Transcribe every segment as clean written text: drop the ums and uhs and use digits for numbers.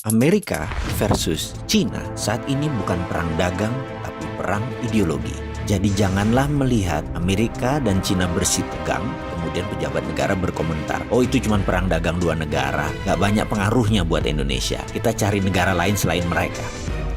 Amerika versus Cina saat ini bukan perang dagang, tapi perang ideologi. Jadi janganlah melihat Amerika dan Cina bersih tegang, kemudian pejabat negara berkomentar, oh itu cuma perang dagang dua negara, gak banyak pengaruhnya buat Indonesia, kita cari negara lain selain mereka.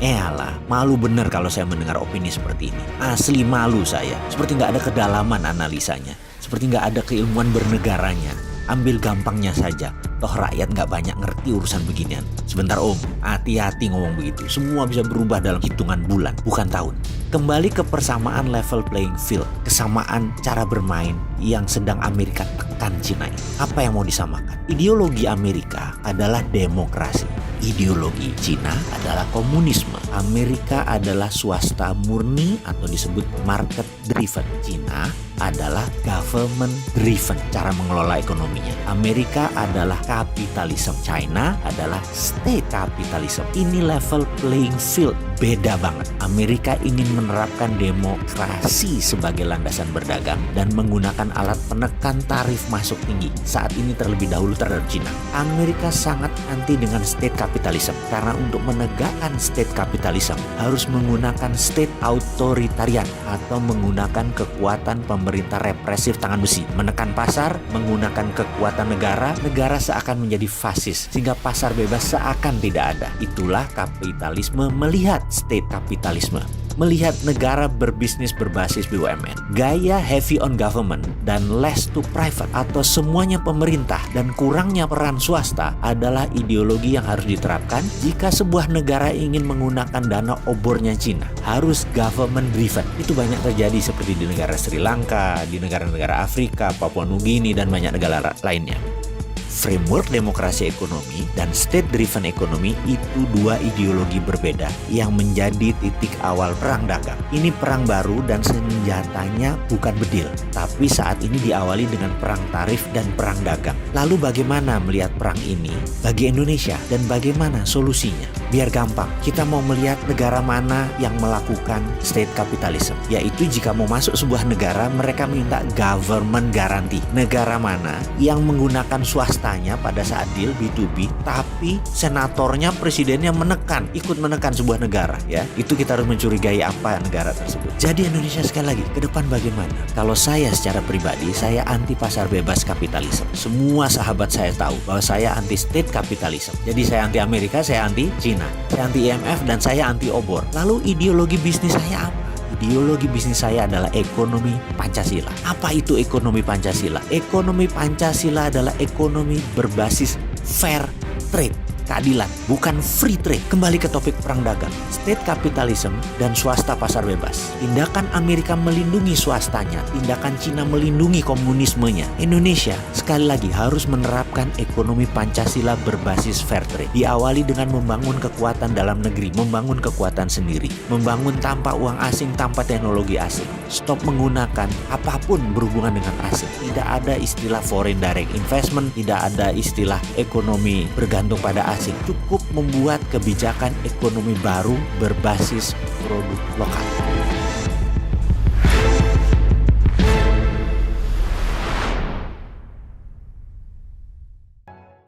Alah, malu bener kalau saya mendengar opini seperti ini. Asli malu saya, seperti gak ada kedalaman analisanya, seperti gak ada keilmuan bernegaranya. Ambil gampangnya saja, toh rakyat gak banyak ngerti urusan beginian. Sebentar om, hati-hati ngomong begitu. Semua bisa berubah dalam hitungan bulan, bukan tahun. Kembali ke persamaan level playing field, kesamaan cara bermain yang sedang Amerika tekan Cina ini. Apa yang mau disamakan? Ideologi Amerika adalah demokrasi. Ideologi Cina adalah komunisme. Amerika adalah swasta murni atau disebut market driven. Cina adalah government driven cara mengelola ekonominya. Amerika adalah kapitalisme. China adalah state capitalism. Ini level playing field beda banget. Amerika ingin menerapkan demokrasi sebagai landasan berdagang dan menggunakan alat penekan tarif masuk tinggi. Saat ini terlebih dahulu terhadap Cina. Amerika sangat anti dengan state capitalism karena untuk menegakkan state capitalism harus menggunakan state authoritarian atau menggunakan kekuatan pemerintah represif tangan besi, menekan pasar, menggunakan kekuatan negara seakan menjadi fasis sehingga pasar bebas seakan tidak ada. Itulah kapitalisme melihat state kapitalisme, melihat negara berbisnis berbasis BUMN, gaya heavy on government dan less to private atau semuanya pemerintah dan kurangnya peran swasta adalah ideologi yang harus diterapkan jika sebuah negara ingin menggunakan dana obornya Cina. Harus government driven. Itu banyak terjadi seperti di negara Sri Lanka, di negara-negara Afrika, Papua Nugini dan banyak negara lainnya. Framework demokrasi ekonomi dan state-driven ekonomi itu dua ideologi berbeda yang menjadi titik awal perang dagang. Ini perang baru dan senjatanya bukan bedil, tapi saat ini diawali dengan perang tarif dan perang dagang. Lalu bagaimana melihat perang ini bagi Indonesia dan bagaimana solusinya? Biar gampang, kita mau melihat negara mana yang melakukan state capitalism, yaitu jika mau masuk sebuah negara mereka minta government guarantee. Negara mana yang menggunakan swasta pada saat deal B2B, tapi senatornya, presidennya ikut menekan sebuah negara, ya. Itu kita harus mencurigai apa negara tersebut. Jadi Indonesia sekali lagi, ke depan bagaimana? Kalau saya secara pribadi, saya anti pasar bebas kapitalisme. Semua sahabat saya tahu bahwa saya anti state capitalism. Jadi saya anti Amerika, saya anti Cina, saya anti IMF, dan saya anti obor. Lalu ideologi bisnis saya apa? Ideologi bisnis saya adalah ekonomi Pancasila. Apa itu ekonomi Pancasila? Ekonomi Pancasila adalah ekonomi berbasis fair trade, keadilan, bukan free trade. Kembali ke topik perang dagang, state capitalism dan swasta pasar bebas. Tindakan Amerika melindungi swastanya, tindakan Cina melindungi komunismenya. Indonesia sekali lagi harus menerapkan ekonomi Pancasila berbasis fair trade. Diawali dengan membangun kekuatan dalam negeri, membangun kekuatan sendiri, membangun tanpa uang asing, tanpa teknologi asing. Stop menggunakan apapun berhubungan dengan asing. Tidak ada istilah foreign direct investment, tidak ada istilah ekonomi bergantung pada asing. Cukup membuat kebijakan ekonomi baru berbasis produk lokal.